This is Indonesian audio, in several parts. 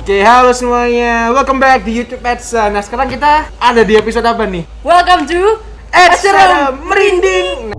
Oke, halo semuanya. Welcome back di YouTube Edsa. Nah, sekarang kita ada di episode apa nih? Welcome to Edsa Merinding.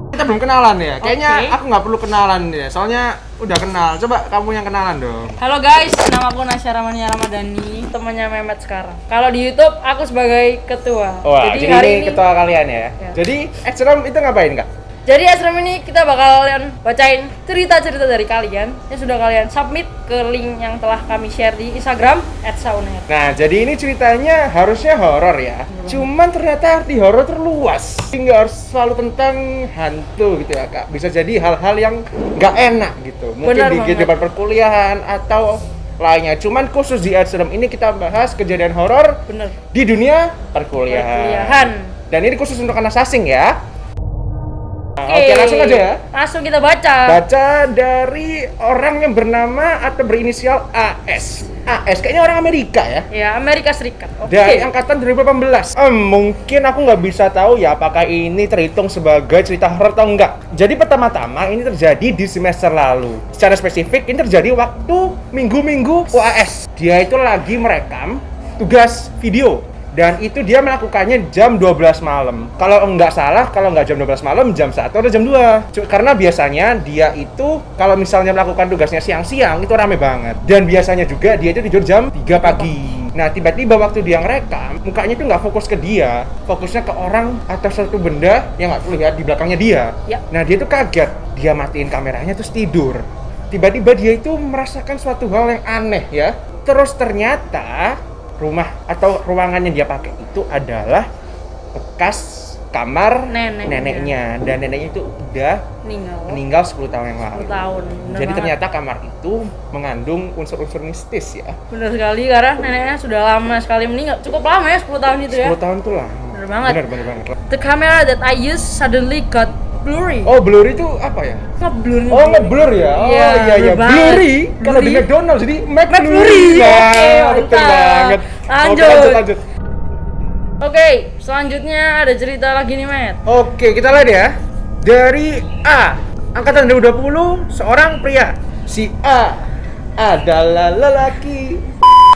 Kita belum kenalan ya. Kayaknya Oke. aku nggak perlu kenalan ya. Soalnya udah kenal. Coba kamu yang kenalan dong. Halo guys, nama aku Nasya Ramania Ramadhani, temannya Mehmet sekarang. Kalau di YouTube aku sebagai ketua. Wah, jadi hari ini ketua kalian ya. Ya. Jadi Edsa itu ngapain, Kak? Jadi Asram ini kita bakalan bacain cerita-cerita dari kalian yang sudah kalian submit ke link yang telah kami share di Instagram @sauner. Nah, jadi ini ceritanya harusnya horor ya. Cuman ternyata arti horor terluas. Nggak harus selalu tentang hantu gitu ya, Kak. Bisa jadi hal-hal yang nggak enak gitu. Mungkin Benar di banget. kehidupan perkuliahan atau lainnya. Cuman khusus di Adserem ini kita bahas kejadian horor Bener. di dunia perkuliahan. Perkuliahan. Dan ini khusus untuk anak asing ya. Nah, oke, langsung aja ya. Langsung kita baca. Baca dari orang yang bernama atau berinisial AS. AS kayaknya orang Amerika ya. Ya, Amerika Serikat. Oke. Dari angkatan 2018. Mungkin aku nggak bisa tahu ya apakah ini terhitung sebagai cerita horor atau enggak. Jadi pertama-tama ini terjadi di semester lalu. Secara spesifik ini terjadi waktu minggu-minggu UAS. Dia itu lagi merekam tugas video. Dan itu dia melakukannya jam 12 malam. Kalau nggak salah, kalau nggak jam 12 malam, jam 1 atau jam 2. Karena biasanya dia itu, kalau misalnya melakukan tugasnya siang-siang, itu rame banget. Dan biasanya juga dia itu tidur jam 3 pagi. Nah, tiba-tiba waktu dia ngerekam, mukanya itu nggak fokus ke dia. Fokusnya ke orang atau suatu benda yang nggak terlihat di belakangnya dia. Ya. Nah, dia itu kaget. Dia matiin kameranya terus tidur. Tiba-tiba dia itu merasakan suatu hal yang aneh ya. Terus ternyata rumah atau ruangan yang dia pakai itu adalah bekas kamar neneknya. Dan neneknya itu udah meninggal 10 tahun yang lalu. 10 tahun. Bener Jadi banget. ternyata kamar itu mengandung unsur-unsur mistis ya. Bener sekali karena neneknya sudah lama sekali meninggal. Cukup lama ya 10 tahun itu ya. 10 tahun tuh lah. Bener banget. Bener banget. The camera that I use suddenly got blurry. Oh, blur itu apa ya? Ngeblur. Oh, ngeblur ya? Oh Iya, iya. blur banget. Blurry. Kalau di Blurry. McDonald's jadi McFlurry. Ya, Oke, betul mantap. banget. Lanjut. Oke, lanjut. Oke, selanjutnya ada cerita lagi nih, Matt. Oke, kita lihat ya. Dari A, angkatan 2020, seorang pria. Si A adalah lelaki.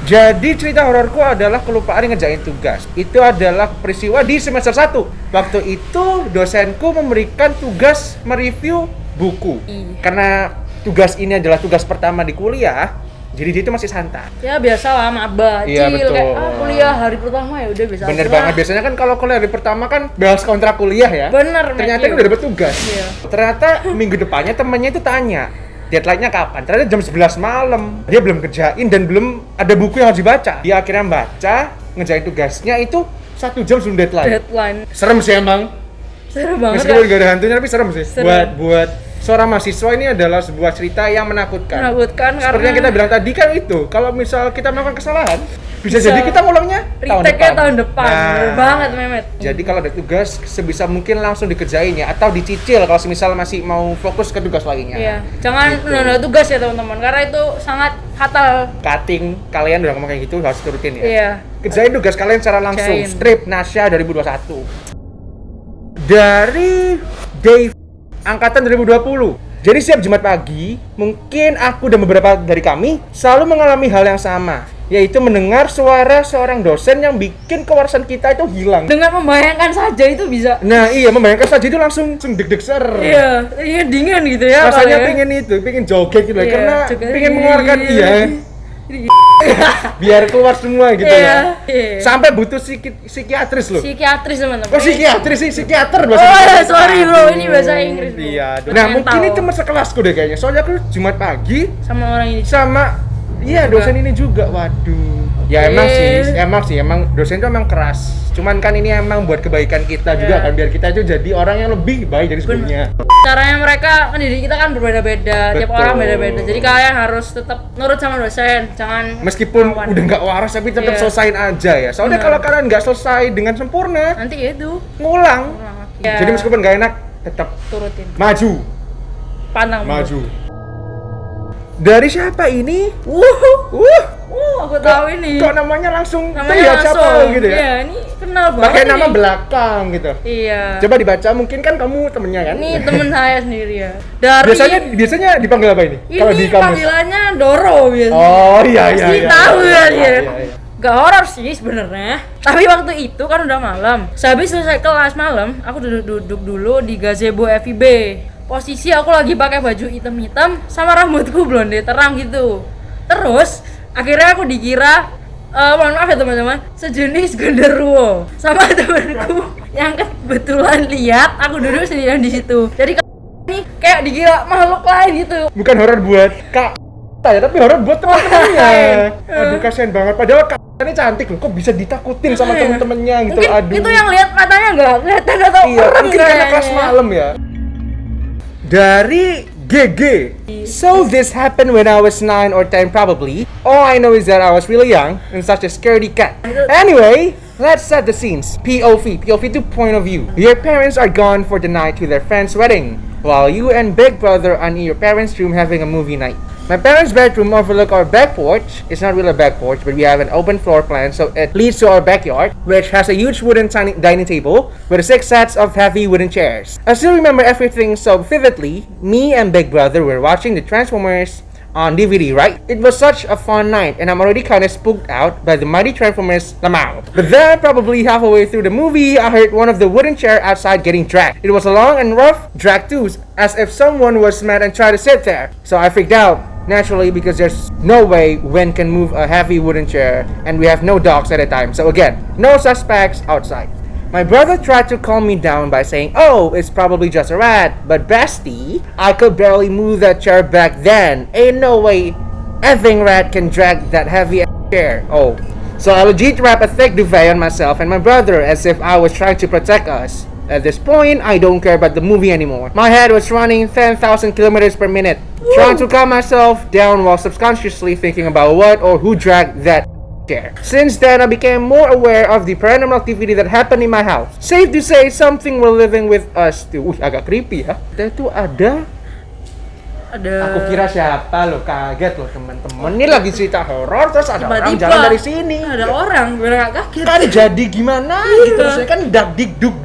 Jadi cerita hororku adalah kelupaan ngerjain tugas. Itu adalah peristiwa di semester 1. Waktu itu dosenku memberikan tugas mereview buku. Karena tugas ini adalah tugas pertama di kuliah, jadi dia itu masih santai. Ya biasalah maba, Iya, chill, betul. kayak kuliah hari pertama ya udah bisa. Bener aja banget, lah. biasanya kan kalau kuliah hari pertama kan bahas kontrak kuliah ya. Bener, Ternyata Matthew. udah dapat tugas. Iya. Ternyata minggu depannya temennya itu tanya, deadline-nya kapan? Ternyata jam 11 malam. Dia belum kerjain dan belum ada buku yang harus dibaca. Dia akhirnya baca, ngerjain tugasnya itu 1 jam sebelum Deadline. Serem sih emang. Seru banget. Meskipun Kak. gak ada hantunya tapi serem sih. Serem. Buat seorang mahasiswa ini adalah sebuah cerita yang menakutkan. Menakutkan Seperti karena yang kita bilang tadi kan itu, kalau misal kita melakukan kesalahan, bisa Bisa jadi kita ngulangnya retake-nya tahun depan. Nah, Bener banget, Mehmet. jadi kalau ada tugas sebisa mungkin langsung dikerjain ya, atau dicicil kalau misal masih mau fokus ke tugas lainnya. Iya, jangan Gitu. menunda tugas ya teman-teman, karena itu sangat fatal. Cutting kalian udah ngomong kayak gitu harus turutin ya. Iya. Kerjain tugas kalian secara langsung. Kerjain. Strip Nasya 2021. Dari Dave angkatan 2020. Jadi setiap Jumat pagi, mungkin aku dan beberapa dari kami selalu mengalami hal yang sama, yaitu mendengar suara seorang dosen yang bikin kewarasan kita itu hilang. Dengan membayangkan saja itu bisa. Nah iya, membayangkan saja itu langsung deg-deg ser. Iya dingin gitu ya. Rasanya kalau ya. pengen joget gitu, Iya, karena joget. pengen mengeluarkan biar keluar semua gitu Iya, ya. iya. Sampai butuh psikiatris loh. Psikiatris teman-teman. Oh psikiatris sih, psikiater Oh ya, bahasa sorry bro, Aduh. ini bahasa Inggris bro. Iya. Mental. Nah mungkin ini teman sekelasku deh kayaknya. Soalnya aku Jumat pagi sama orang ini. sama iya Juga. dosen ini juga. Waduh. Ya emang sih, emang dosen itu emang keras. Cuman kan ini emang buat kebaikan kita juga Iya. kan, biar kita itu jadi orang yang lebih baik dari sebelumnya. Caranya mereka mendidik kita kan berbeda-beda, tiap Betul. orang beda-beda. Jadi kalian harus tetap nurut sama dosen, jangan Meskipun lawan. udah nggak waras tapi tetap Iya. selesain aja ya. Soalnya Benar. kalau kalian nggak selesai dengan sempurna, nanti ya itu ngulang. Ya, Jadi meskipun nggak enak, tetap turutin. maju. Pantang mundur. Maju. Dari siapa ini? Aku tahu ini. Kok namanya langsung Namanya terlihat langsung. siapa gitu ya? Iya, ini kenal banget. Pakai nama nih. belakang gitu. Iya. Coba dibaca, mungkin kan kamu temennya kan? Ini temen saya sendiri ya. Dari Biasanya dipanggil apa ini? Kalau di ini kamus. panggilannya Doro biasanya. Oh iya. Pasti tahu ya dia. Iya. Gak horor sih sebenarnya. Tapi waktu itu kan udah malam. Sehabis selesai kelas malam, aku duduk dulu di gazebo FIB. Posisi aku lagi pakai baju hitam-hitam sama rambutku blonde terang gitu. Terus akhirnya aku dikira mohon maaf ya teman-teman, sejenis genderuwo sama temanku yang kebetulan lihat aku duduk sendirian di situ. Jadi ini kayak dikira makhluk lain gitu. Bukan horor buat Kak ya, tapi horor buat teman-temannya. Aduh, kasihan banget. Padahal Kak ini cantik loh, kok bisa ditakutin sama temen-temennya gitu. Mungkin Aduh. itu yang lihat matanya nggak kelihatan atau Iya, orang mungkin karena kayaknya. kelas malam ya. Dari GG. So this happened when I was 9 or 10 probably. All I know is that I was really young and such a scaredy cat. Anyway, let's set the scenes. POV to point of view. Your parents are gone for the night to their friend's wedding, while you and big brother are in your parents' room having a movie night. My parents' bedroom overlook our back porch. It's not really a back porch, but we have an open floor plan, so it leads to our backyard, which has a huge wooden dining table with 6 sets of heavy wooden chairs. I still remember everything so vividly. Me and big brother were watching the Transformers on DVD, right? It was such a fun night, and I'm already kind of spooked out by the mighty Transformers Lamau. But then, probably halfway through the movie, I heard one of the wooden chair outside getting dragged. It was a long and rough drag too, as if someone was mad and tried to sit there. So I freaked out. Naturally, because there's no way wind can move a heavy wooden chair, and we have no dogs at a time. So again, no suspects outside. My brother tried to calm me down by saying, "Oh, it's probably just a rat." But bestie, I could barely move that chair back then. Ain't no way effing rat can drag that heavy chair. Oh. So I legit wrapped a thick duvet on myself and my brother as if I was trying to protect us. At this point, I don't care about the movie anymore. My head was running 10,000 kilometers per minute, trying to calm myself down while subconsciously thinking about what or who dragged that chair. Since then, I became more aware of the paranormal activity that happened in my house. Safe to say, something were living with us too. Agak creepy ya. Itu ada. Aku kira siapa lo, kaget lo teman-teman. Ini lagi cerita horor terus ada orang Tiba-tiba jalan dari sini. Ada orang, biar gak kaget. Kan jadi gimana gitu, saya kan dak duk.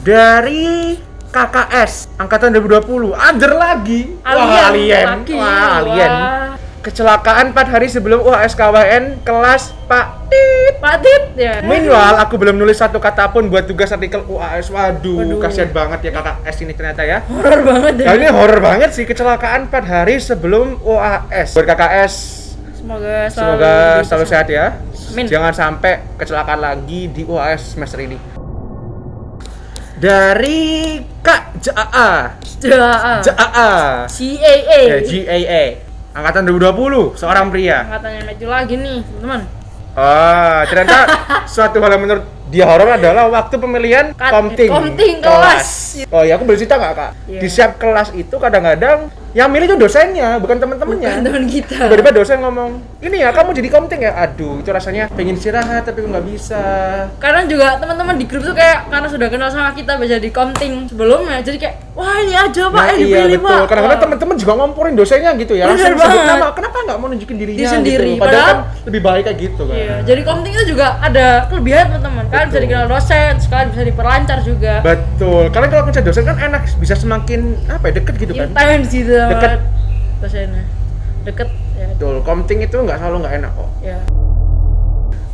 Dari KKS angkatan 2020, under lagi. Alien. Kecelakaan 4 hari sebelum UAS KWN kelas Pak Tit ya. Meanwhile, aku belum nulis satu kata pun buat tugas artikel UAS. Waduh. Kasihan banget ya KKS ini ternyata ya. Horor banget ya. Kali ini horor banget sih, kecelakaan 4 hari sebelum UAS. Buat KKS, semoga selalu sehat ya. Amin. Jangan sampai kecelakaan lagi di UAS semester ini. Dari Kak JAA. CAA. GAA. Angkatan 2020, seorang pria. Angkatannya maju lagi nih, teman-teman. Ternyata suatu hal yang menurut dia horor adalah waktu pemilihan komting kelas. Oh ya, aku boleh cerita nggak Kak? Iya. Di setiap kelas itu kadang-kadang yang milih itu dosennya, bukan teman-temannya. Bukan teman kita. Tiba-tiba dosen ngomong, ini ya kamu jadi komting ya? Aduh, itu rasanya pengen istirahat tapi nggak bisa. Karena juga teman-teman di grup tuh kayak karena sudah kenal sama kita bisa di komting sebelumnya, jadi kayak wah ini aja Pak, Nah, dipilih betul. Pak. Kadang-kadang teman-teman juga ngomporin dosennya gitu ya. Bener Langsung sebut banget. nama. Kenapa nggak mau nunjukin dirinya Dia sendiri, gitu? Padahal kan padahal- lebih baik kayak gitu kan. Iya, jadi komting itu juga ada kelebihan teman-teman. Kalian bisa Betul. dikenal dosen, sekalian bisa diperlancar juga. Betul. Karena kalau kerja dosen kan enak, bisa semakin deket gitu kan. Intens gitu sama Deket. dosennya. Deket ya. Betul. Komting itu nggak selalu nggak enak kok. Ya.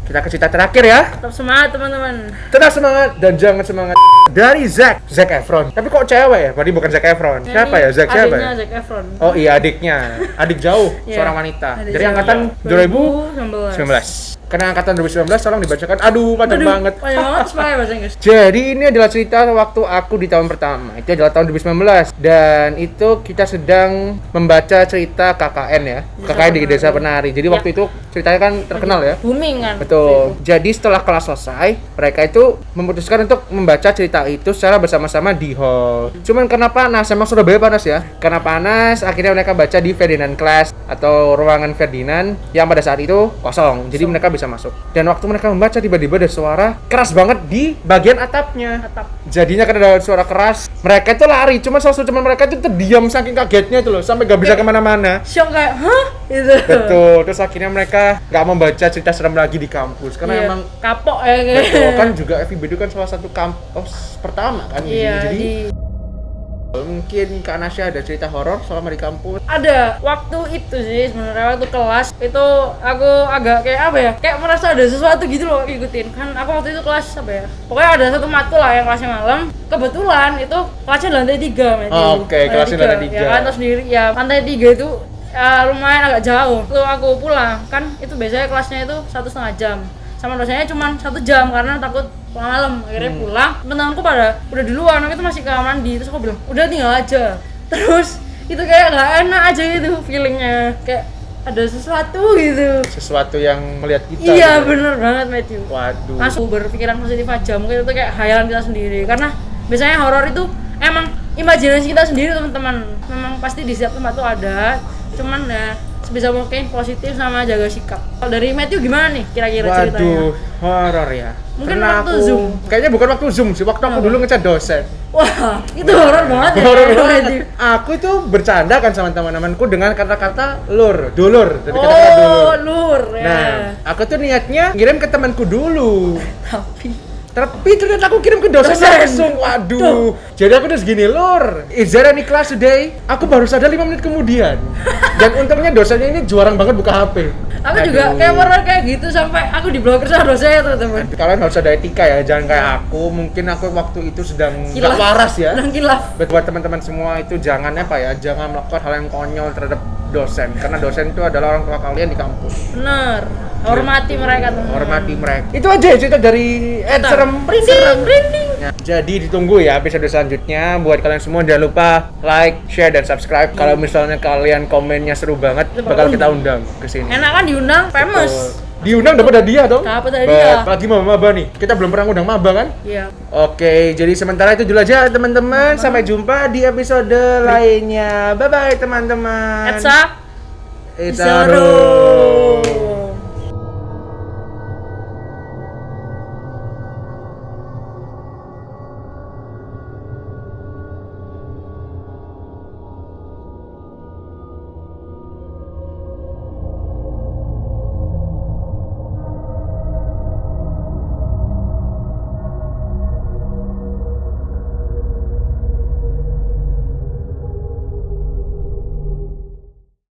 Kita ke cerita terakhir ya. Tetap semangat teman-teman. Tetap semangat dan jangan semangat. Dari Zac Efron. Tapi kok cewek ya? Berarti bukan Zac Efron. Siapa ya? Zac siapa ya? Adiknya Zac Efron. Oh iya, adiknya. Adik jauh, Iya. seorang wanita. Adik Dari jauh. angkatan 2019. 2019. Karena angkatan 2019 tolong dibacakan. Aduh, panjang banget. Panjang banget terus pakai bahasa Inggris. Jadi ini adalah cerita waktu aku di tahun pertama. Itu adalah tahun 2019 dan itu kita sedang membaca cerita KKN ya. KKN di Desa Penari. Jadi Ya. waktu itu ceritanya kan terkenal ya. Booming kan. Betul. Betul. Jadi setelah kelas selesai, mereka itu memutuskan untuk membaca cerita itu secara bersama-sama di hall. Cuman karena panas, emang Surabaya panas ya. Karena panas, akhirnya mereka baca di Ferdinand Class atau ruangan Ferdinand yang pada saat itu kosong. Jadi mereka bisa masuk. Dan waktu mereka membaca tiba-tiba ada suara keras banget di bagian atapnya. Jadinya karena ada suara keras, mereka itu lari. Cuma teman mereka itu terdiam saking kagetnya itu loh, sampai gak bisa kemana-mana. Syok kayak, hah? Gitu. Betul. Terus akhirnya mereka nggak membaca cerita serem lagi di kampus karena Iya, emang kapok ya kayak. betul, kan juga FIB itu kan salah satu kampus pertama kan di sini. Iya, Jadi di mungkin Kak Nasya ada cerita horor selama di kampus. ada waktu itu sih sebenarnya waktu kelas itu aku agak kayak apa ya, kayak merasa ada sesuatu gitu loh ikutin kan. Aku waktu itu kelas apa ya, pokoknya ada satu matkul lah yang kelasnya malam, kebetulan itu kelasnya di lantai 3 Matthew. Oke, kelasnya di lantai 3. Ya kan, terus sendiri ya lantai 3 itu lumayan agak jauh. Tuh aku pulang kan, itu biasanya kelasnya itu 1,5 jam, sama dosennya cuma 1 jam karena takut pulang malam. Akhirnya pulang, teman-temanku pada udah di luar, aku itu masih ke kamar mandi. Terus aku bilang udah tinggal aja. Terus itu kayak nggak enak aja gitu feelingnya, kayak ada sesuatu gitu. Sesuatu yang melihat kita. Iya gitu. bener banget Matthew. Waduh. Langsung berpikiran positif aja, mungkin itu kayak hayalan kita sendiri. Karena biasanya horor itu emang imajinasi kita sendiri teman-teman. Memang pasti di setiap tempat tuh ada. Cuman ya sebisa mungkin positif sama jaga sikap. Kalau dari Matthew gimana nih kira-kira ceritanya? Waduh, horor ya. Mungkin Karena waktu Zoom. Kayaknya bukan waktu Zoom sih, waktu aku dulu ngecat dosen. Wah, itu horor banget ya. Horor Matthew. banget. Aku itu bercanda kan sama teman-temanku dengan kata-kata lur, dulur, dari kata-kata Oh, dulur. lur ya. Nah, aku tuh niatnya ngirim ke temanku dulu. Tapi ternyata aku kirim ke dosen langsung. Waduh. Jadi aku udah segini, lur, is there any class today? Aku baru sadar 5 menit kemudian. Dan untungnya dosennya ini juarang banget buka HP. Aku juga kayak pernah kayak gitu sampai aku diblokir sama dosennya teman-teman. Kalian harus ada etika ya, jangan kayak aku. Mungkin aku waktu itu sedang nggak waras ya. Sedang kilaf. Buat teman-teman semua itu jangan apa ya, jangan melakukan hal yang konyol terhadap dosen. Karena dosen itu adalah orang tua kalian di kampus. Bener. Hormati mereka teman. Hormati mereka. Itu aja ya cerita dari serem Merinding. Nah, jadi ditunggu ya episode selanjutnya. Buat kalian semua jangan lupa like, share, dan subscribe. Kalau misalnya kalian komennya seru banget, bakal kita undang ke sini. Enak kan diundang, famous. Diundang dapat hadiah dong. Dapat hadiah. Lagi maba nih. Kita belum pernah ngundang maba kan? Iya. Oke, jadi sementara itu dulu aja teman-teman. Sampai jumpa di episode lainnya. Bye bye teman-teman. Heads up. It's It's a a room.